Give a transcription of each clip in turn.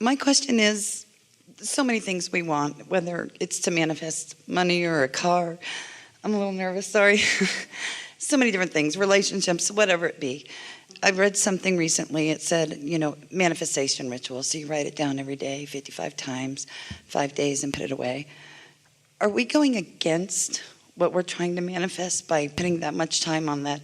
My question is, so many things we want, whether it's to manifest money or a car. I'm a little nervous, sorry. So many different things, relationships, whatever it be. I read something recently. It said, manifestation ritual. So you write it down every day, 55 times, 5 days, and put it away. Are we going against what we're trying to manifest by putting that much time on that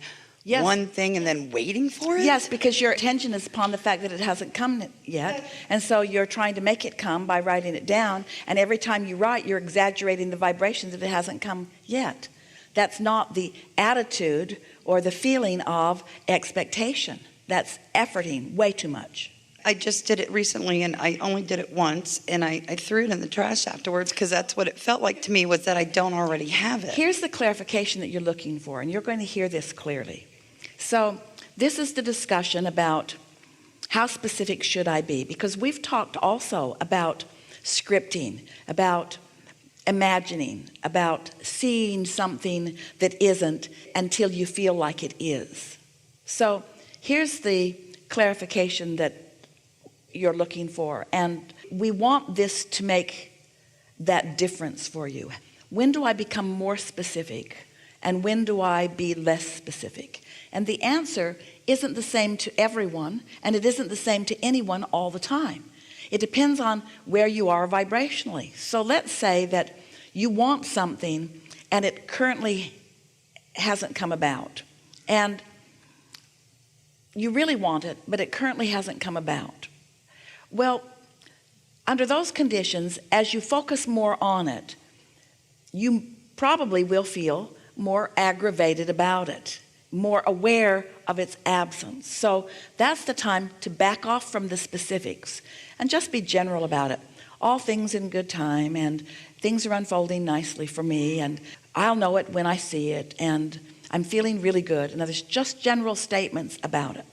one thing and then waiting for it? Yes, because your attention is upon the fact that it hasn't come yet. And so you're trying to make it come by writing it down. And every time you write, you're exaggerating the vibrations that it hasn't come yet. That's not the attitude or the feeling of expectation. That's efforting way too much. I just did it recently, and I only did it once, and I threw it in the trash afterwards because that's what it felt like to me, was that I don't already have it. Here's the clarification that you're looking for, and you're going to hear this clearly. So this is the discussion about how specific should I be, because we've talked also about scripting, about imagining, about seeing something that isn't until you feel like it is. So here's the clarification that you're looking for, and we want this to make that difference for you. When do I become more specific, and when do I be less specific? And the answer isn't the same to everyone, and it isn't the same to anyone all the time. It depends on where you are vibrationally. So let's say that you want something and it currently hasn't come about, and you really want it, but it currently hasn't come about. Well, under those conditions, as you focus more on it, you probably will feel more aggravated about it, more aware of its absence. So that's the time to back off from the specifics and just be general about it. All things in good time, and things are unfolding nicely for me, and I'll know it when I see it, and I'm feeling really good. And there's just general statements about it.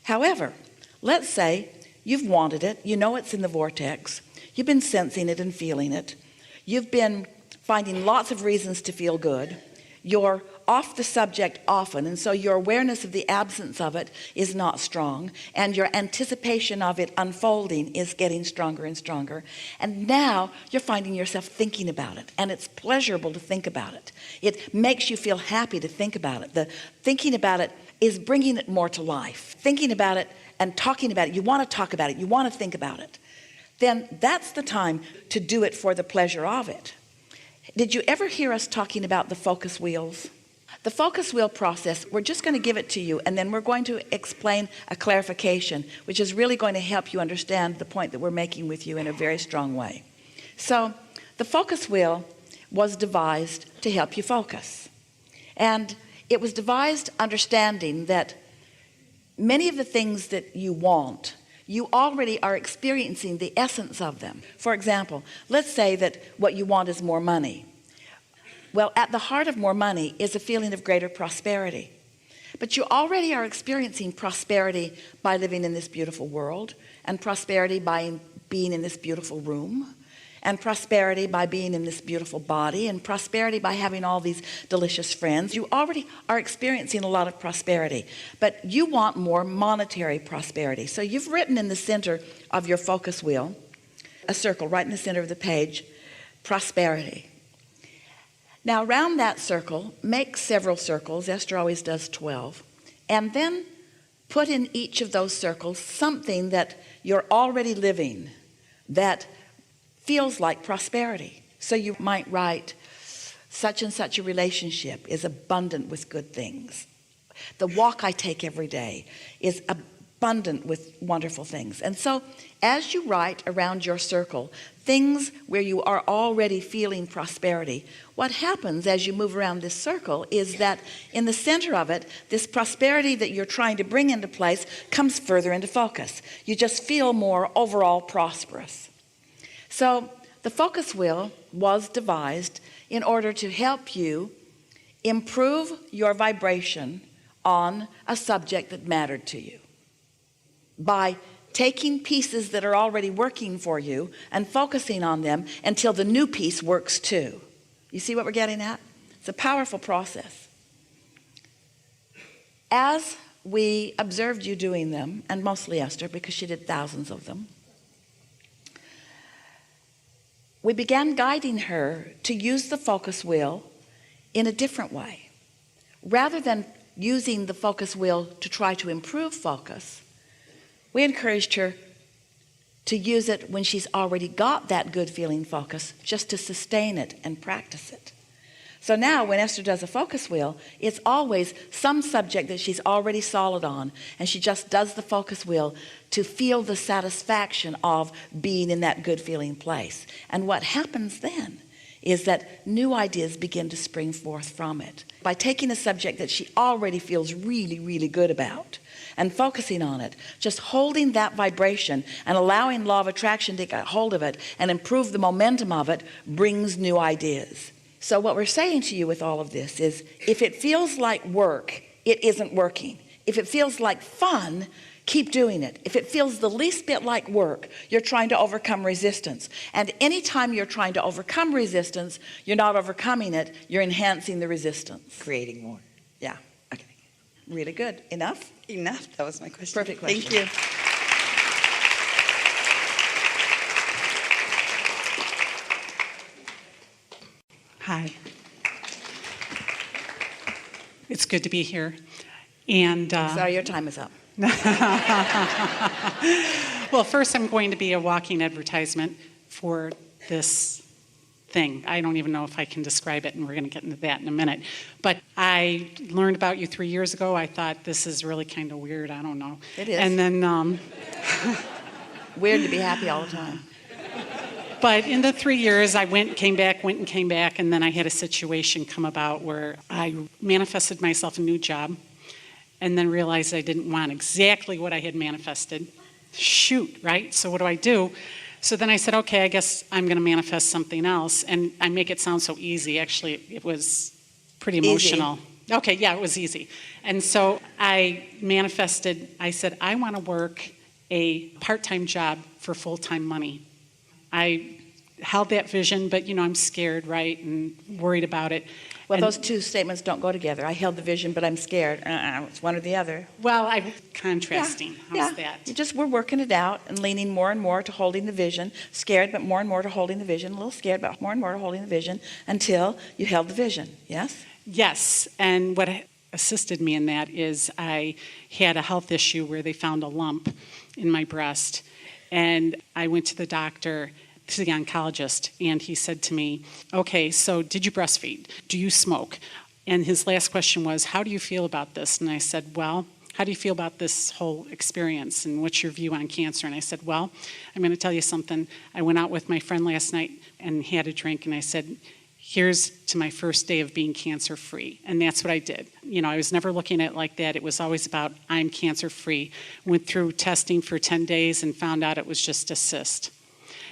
However, let's say you've wanted it, you know it's in the vortex, you've been sensing it and feeling it, you've been finding lots of reasons to feel good, you're off the subject often, and so your awareness of the absence of it is not strong, and your anticipation of it unfolding is getting stronger and stronger. And now you're finding yourself thinking about it, and it's pleasurable to think about it. It makes you feel happy to think about it. The thinking about it is bringing it more to life. Thinking about it and talking about it, you want to talk about it, you want to think about it, then that's the time to do it for the pleasure of it. Did you ever hear us talking about the focus wheels? The focus wheel process, we're just going to give it to you, and then we're going to explain a clarification, which is really going to help you understand the point that we're making with you in a very strong way. So the focus wheel was devised to help you focus. And it was devised understanding that many of the things that you want, you already are experiencing the essence of them. For example, let's say that what you want is more money. Well, at the heart of more money is a feeling of greater prosperity. But you already are experiencing prosperity by living in this beautiful world, and prosperity by being in this beautiful room, and prosperity by being in this beautiful body, and prosperity by having all these delicious friends. You already are experiencing a lot of prosperity, but you want more monetary prosperity. So you've written in the center of your focus wheel, a circle right in the center of the page, prosperity. Now around that circle, make several circles. Esther always does 12. And then put in each of those circles something that you're already living that feels like prosperity. So you might write, such and such a relationship is abundant with good things. The walk I take every day is abundant with wonderful things. And so as you write around your circle things where you are already feeling prosperity, what happens as you move around this circle is that in the center of it, this prosperity that you're trying to bring into place comes further into focus. You just feel more overall prosperous. So the focus wheel was devised in order to help you improve your vibration on a subject that mattered to you by taking pieces that are already working for you and focusing on them until the new piece works too. You see what we're getting at? It's a powerful process. As we observed you doing them, and mostly Esther because she did thousands of them, we began guiding her to use the focus wheel in a different way. Rather than using the focus wheel to try to improve focus, we encouraged her to use it when she's already got that good feeling focus, just to sustain it and practice it. So now when Esther does a focus wheel, it's always some subject that she's already solid on, and she just does the focus wheel to feel the satisfaction of being in that good feeling place. And what happens then is that new ideas begin to spring forth from it. By taking a subject that she already feels really, really good about and focusing on it, just holding that vibration and allowing law of attraction to get hold of it and improve the momentum of it brings new ideas. So what we're saying to you with all of this is, if it feels like work, it isn't working. If it feels like fun, keep doing it. If it feels the least bit like work, you're trying to overcome resistance. And anytime you're trying to overcome resistance, you're not overcoming it, you're enhancing the resistance. Creating more. Yeah, okay. Really good. Enough? Enough. That was my question. Perfect question. Thank you. Hi. It's good to be here. And Sorry, your time is up. well, first I'm going to be a walking advertisement for this thing. I don't even know if I can describe it, and we're going to get into that in a minute. But I learned about you 3 years ago. I thought, this is really kind of weird. I don't know. It is. And then Weird to be happy all the time. But in the 3 years, I went and came back, and then I had a situation come about where I manifested myself a new job and then realized I didn't want exactly what I had manifested. Shoot, right? So what do I do? So then I said, okay, I guess I'm going to manifest something else. And I make it sound so easy. Actually, it was pretty emotional. Easy. Okay, yeah, it was easy. And so I manifested, I said, I want to work a part-time job for full-time money. I held that vision, but I'm scared, right, and worried about it. Well, And- those two statements don't go together. I held the vision, but I'm scared. It's one or the other. Well, I'm contrasting. How's that? We're working it out and leaning more and more to holding the vision. Scared, but more and more to holding the vision. A little scared, but more and more to holding the vision until you held the vision. Yes? Yes, and what assisted me in that is I had a health issue where they found a lump in my breast, and I went to the doctor, to the oncologist, and he said to me, okay, so did you breastfeed? Do you smoke? And his last question was, how do you feel about this? And I said, well, how do you feel about this whole experience, and what's your view on cancer? And I said, well, I'm going to tell you something. I went out with my friend last night and had a drink, and I said, here's to my first day of being cancer-free. And that's what I did. I was never looking at it like that. It was always about, I'm cancer-free. Went through testing for 10 days and found out it was just a cyst.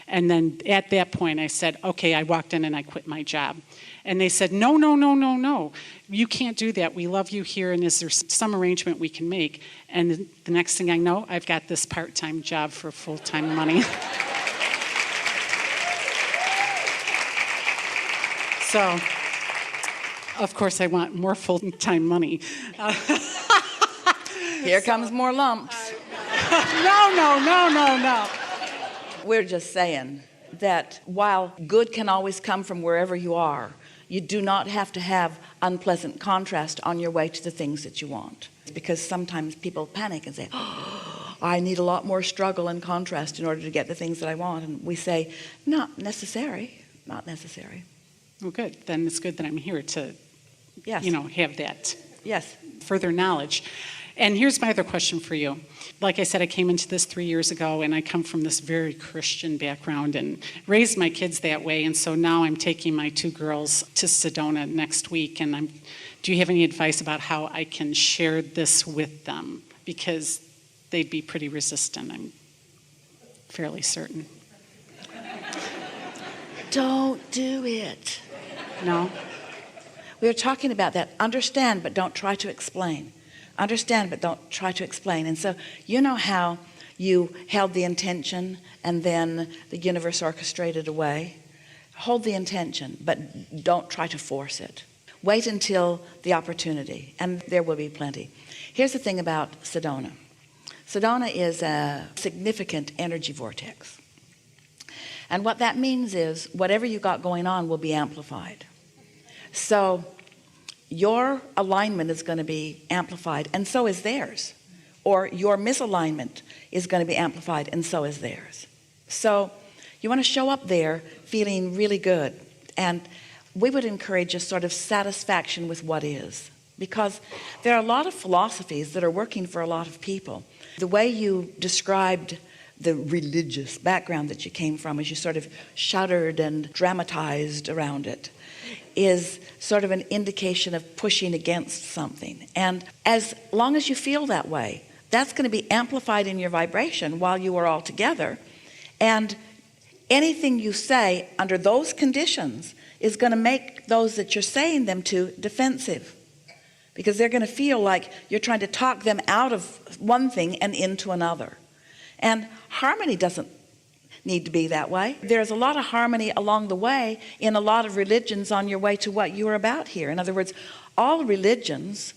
And then at that point, I said, okay, I walked in and I quit my job. And they said, no. You can't do that. We love you here, and is there some arrangement we can make? And the next thing I know, I've got this part-time job for full-time money. So, of course, I want more full-time money. Here comes more lumps. No. We're just saying that while good can always come from wherever you are, you do not have to have unpleasant contrast on your way to the things that you want. Because sometimes people panic and say, oh, I need a lot more struggle and contrast in order to get the things that I want. And we say, not necessary. Well, good. Then it's good that I'm here to, Yes. have that Yes. further knowledge. And here's my other question for you. Like I said, I came into this 3 years ago, and I come from this very Christian background and raised my kids that way. And so now I'm taking my 2 girls to Sedona next week. And do you have any advice about how I can share this with them? Because they'd be pretty resistant, I'm fairly certain. Don't do it. No? We were talking about that. Understand, but don't try to explain. Understand, but don't try to explain. And so you know how you held the intention and then the universe orchestrated away? Hold the intention, but don't try to force it. Wait until the opportunity, and there will be plenty. Here's the thing about Sedona. Sedona is a significant energy vortex. And what that means is whatever you got going on will be amplified. So your alignment is going to be amplified, and so is theirs. Or your misalignment is going to be amplified, and so is theirs. So you want to show up there feeling really good. And we would encourage a sort of satisfaction with what is, because there are a lot of philosophies that are working for a lot of people. The way you described the religious background that you came from, as you sort of shuddered and dramatized around it, is sort of an indication of pushing against something. And as long as you feel that way, that's going to be amplified in your vibration while you are all together. And anything you say under those conditions is going to make those that you're saying them to defensive, because they're going to feel like you're trying to talk them out of one thing and into another. And harmony doesn't need to be that way. There's a lot of harmony along the way in a lot of religions on your way to what you're about here. In other words, all religions,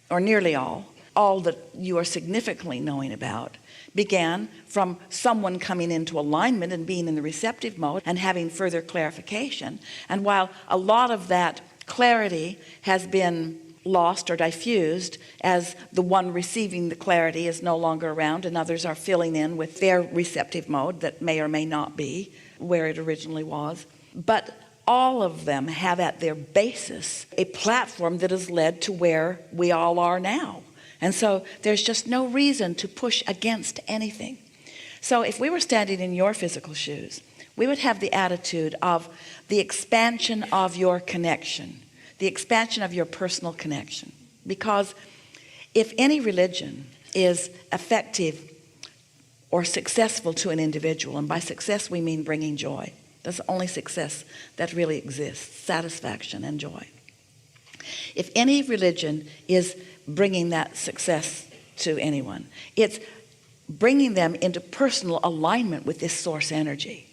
or nearly all that you are significantly knowing about, began from someone coming into alignment and being in the receptive mode and having further clarification. And while a lot of that clarity has been lost or diffused as the one receiving the clarity is no longer around and others are filling in with their receptive mode that may or may not be where it originally was, but all of them have at their basis a platform that has led to where we all are now. And so there's just no reason to push against anything. So if we were standing in your physical shoes, we would have the attitude of the expansion of your connection, the expansion of your personal connection. Because if any religion is effective or successful to an individual, and by success we mean bringing joy, that's the only success that really exists, satisfaction and joy. If any religion is bringing that success to anyone, it's bringing them into personal alignment with this source energy.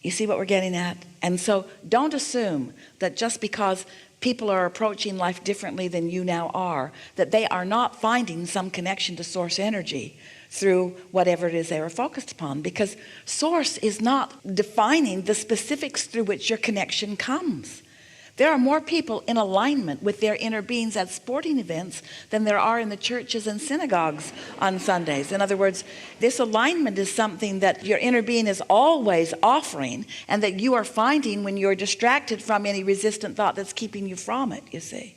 You see what we're getting at? And so don't assume that just because people are approaching life differently than you now are, that they are not finding some connection to source energy through whatever it is they are focused upon, because source is not defining the specifics through which your connection comes. There are more people in alignment with their inner beings at sporting events than there are in the churches and synagogues on Sundays. In other words, this alignment is something that your inner being is always offering, and that you are finding when you're distracted from any resistant thought that's keeping you from it, you see.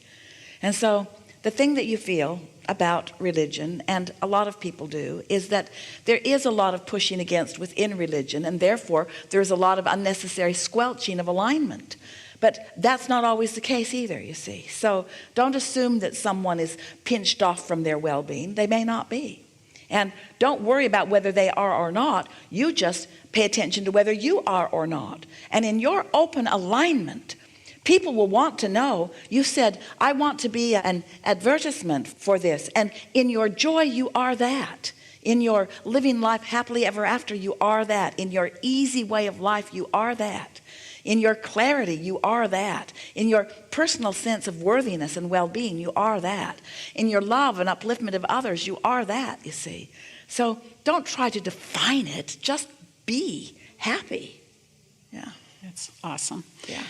And so the thing that you feel about religion, and a lot of people do, is that there is a lot of pushing against within religion, and therefore there's a lot of unnecessary squelching of alignment. But that's not always the case either, you see. So don't assume that someone is pinched off from their well-being. They may not be. And don't worry about whether they are or not. You just pay attention to whether you are or not. And in your open alignment, people will want to know. You said, I want to be an advertisement for this. And in your joy, you are that. In your living life happily ever after, you are that. In your easy way of life, you are that. In your clarity, you are that. In your personal sense of worthiness and well-being, you are that. In your love and upliftment of others, you are that, you see. So don't try to define it. Just be happy. Yeah. It's awesome. Yeah.